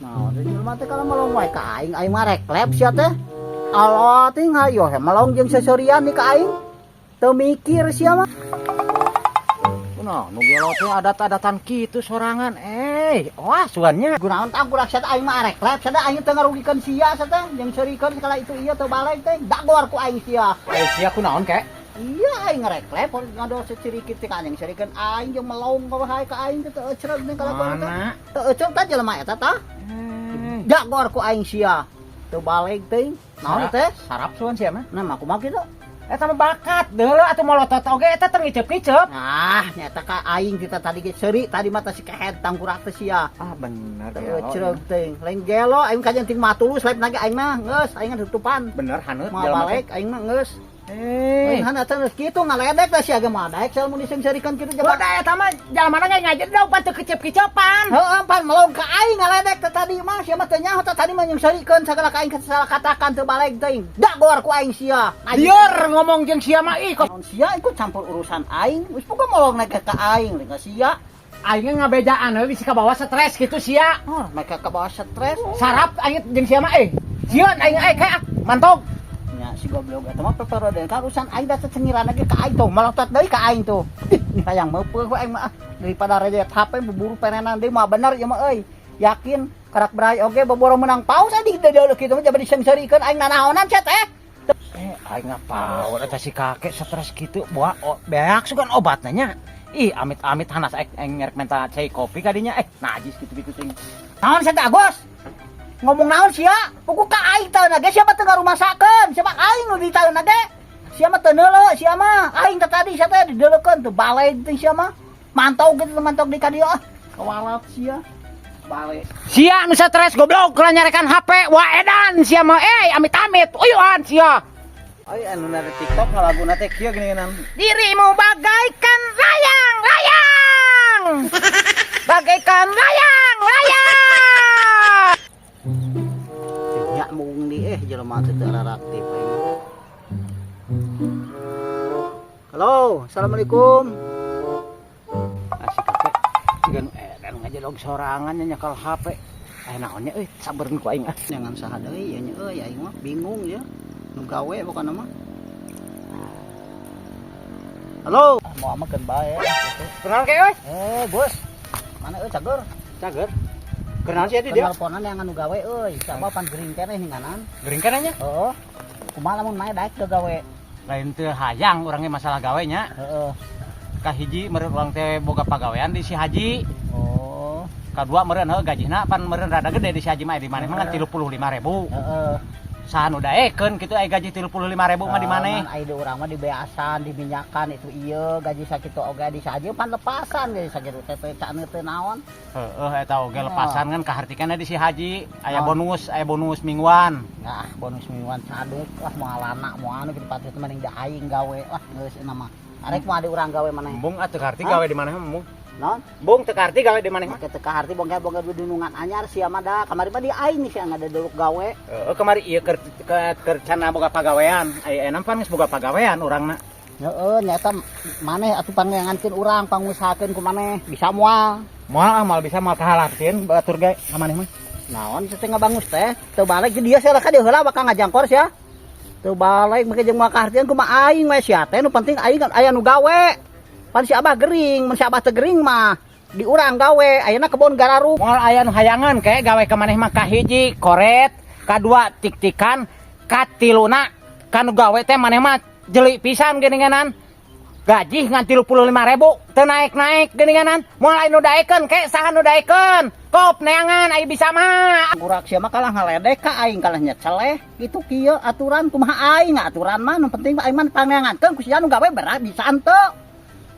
Nah, di jelema teh kalau melong wae ka aing mah reklep sia teh. Allah teh ngayo melong jeung seserian ni ka aing. Teu mikir sia mah. Nah, nu gelo teh adat-adatan kitu sorangan. Wah suannya. Gunaon tah kurak sia teh aing mah reklep sia teh aing teu ngarugikeun sia sia teh jeung serikeun sekala itu ieu teu balik teh. Dagor ku aing sia. Sia kunaon kek? Iya aing reklep ngado secirikit teh ka aing serikeun aing jeung melong ka bae ka aing teh teu ecreg nih kalakon teh. Teu ecreg tah jelema eta tah. Dagor ku aing sia. Teu balik teh. Naon teh? Sarap suan sia mah. Nah, mah kumaha kitu? Eta mah bakat deuleu atuh molotot oge eta teu ngicep-ngicep. Nah, nyata ka aing kita tadi ge seuri tadi mah teh si kehet tangkurak teh sia. Bener Teu ecreg teh. Lain gelo aing kajen ting matulus lain lagi aing mah geus aing tutupan. Bener haneut Mau balik aing mah geus. Eh, Aing hana teh kitu ngaledek teh sia ge mah daek sel mun disengserikeun kitu coba da eta mah jalamana ngajet daun pan teu kecep-kecepan. Heeh, pan melong ka aing ngaledek teh tadi mah sia mah teh nyaho teh tadi mah nyengserikeun sagala ka aing salah katakan teu balik teuing. Dagor ku aing sia. Lieur ngomong jeung sia mah kos Naon sia ikut campur urusan aing. Wis pokoke melong naik ka aing lingga sia. aing ngabejaan we bisa kabawa stres kitu sia. Oh, mereka ke bawah stres. Sarap aing jeung sia mah sieun aing kayak mantog. Ya si goblok eta mah peperodeun ka urusan aing da cengiran lagi ka aing tuh melotot deui ka aing tuh. Ih hayang meupeuh ku aing mah daripada rejet HP buburu perenan deui mah bener ieu mah euy. Yakin karak berai oge boboro menang paus adi deuleuh kitu mah jadi disengserikeun aing nanaonan cat Aing ngapaun eta si kakek stres kitu buah beak sugan obatna nya. Ih amit-amit hanas aing ngerek minta cai kopi kadinya najis gitu-gitu ting. Naon sia teh Agus? Ngomong naon sia? Pokok ka aing teh na ge sia mah teu ngarumasakeun, sia mah aing nu ditaeuna ge. Sia mah teu neuleuh sia mah. Aing teh tadi sia teh dideuleukeun teu balik teh sia mah. Mantau gitu mantau di ka dieu kawalat sia. Balik. Sia nu stres goblok keur nyarekan HP wah edan sia mah amit-amit uyuhan sia. Ai anu na TikTok ngalaguna teh kieu geuningan. Dirimu bagaikan layang-layang. Bagaikan layang-layang. Ya mung di jelema teh teu reaktif aing. Halo, assalamualaikum. Asik kakek jigan edan ngajelog sorangan nya nyakal HP. Naonnya sabeurn ku aing Jangan saha deui ya nya aing mah bingung ya. Nu gawe pokona mah. Halo, mau amakeun bae. Kenal ke euy? Bos. Mana cager? Cager. Kenal sih dia? Teleponan yang anu gawe euy. Coba pan gering keneh hinganan. Gering kenanya? Heeh. Kumaha lamun mae daek teu gawe? Lain teu hayang urang ge masalah gawe nya. Heeh. Kahiji meureun urang teh boga pagawean di si Haji. Oh. Kadua meureun gajina pan meureun rada gede di si Haji mah di maneh mah 35.000. Heeh. Saha nu daekeun kitu gaji 35.000 mah di maneh. Ai di urang mah di beasan, di minyakan itu ieu gaji sakitu oge di saji pan lepasan ge sakitu teh cana teu naon. Heeh eta oge lepasan kan kahartikeunna di si Haji aya bonus mingguan. Nah, bonus mingguan caduk wah moal anak moal anu kitu pati teh mending da aing gawe wah geus euna mah. Arek mah di urang gawe maneh. Embung atuh kaharti gawe di maneh mah embung. Naon? Bung teu kaharti gawe di maneh mah. Teu kaharti boga dunungan anyar sia mah da kamari mah di aing nih sia ngadeduluk gawe. Heeh kemari ieu keur can boga pagawean. Aya enam pan geus boga pagawean urangna. Heeh nyata maneh atuh pangangankeun urang pangusahakeun ku maneh bisa moal. Moal bisa moal kahalarkeun batur ge ka maneh mah. Naon teh ngabangus teh teu balik jadi dia sia ka dieu heula bakal ngajangkor sia. Teu balik make jeung moal kahartieun kumaha aing we sia teh nu penting aing kan aya nu gawe. Pan si Abah gering, mun si Abah teu gering mah di urang gawe, ayeuna kebon gararuk. Moal aya nu hayangan kayak gawe ka maneh mah kahiji koret, kadua tik-tikan, katiluna kanu gawe teh maneh mah jeli pisan geuninganan. Gaji ngan 35.000 teu naik-naik geuninganan. Moal aya nu daekeun ke saha nu daekeun? Kop neangan aya bisa mah. Urak sia mah kalah ngaledek ka aing kalah nyeceleh. Gitu kieu aturan kumaha aing aturan mah nu penting aing mah pangangankeun ku sia nu gawe berat bisaan teu.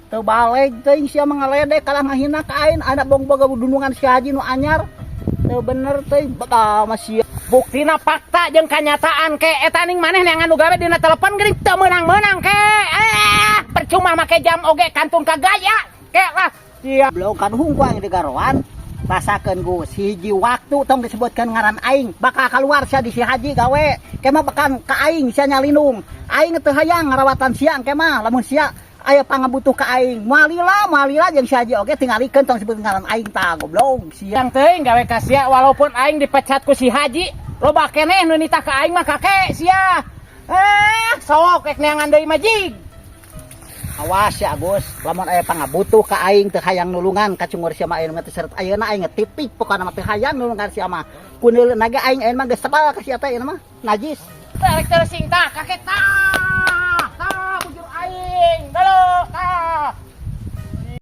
Teu balik teuing sia mah ngaledek kalah ngahina ka aing ada boga dunungan si Haji nu anyar. Teu bener teuing bakal mah sia. Buktina fakta jeung kanyataan ke eta ning maneh neangan nu gawe dina telepon geuning teu meunang-meunang ke. Percuma make jam oge kantun ka gaya. Ke lah sia. Belum kaduhung ku aing di garoan. Rasakeun Gus hiji waktu tong disebutkeun ngaran aing bakal keluar sia di si Haji gawe. Kemah bakal ka aing sia nyalindung. Aing teu hayang ngarawatan sia kemah lamun sia aya pangabutuh ka aing malila jeung saja oge tingalikeun tong sebut ngaran aing tah goblok sia Yang teuing gawe ka sia walaupun aing dipecat ku si Haji, loba keneh nu nitah ka aing mah kakek sia. Sok rek neangan deui mah jig. awas ya Agus lamun aya pangabutuh ka aing teu hayang nulungan kacungur sia mah aya nu teh seret ayeuna aing ngetipik pokona mah teu hayang nulungan sia mah kuneuleuh naga aing aya mah geus sebal ka sia teh ieu mah najis Rek tersing tah kakek tah.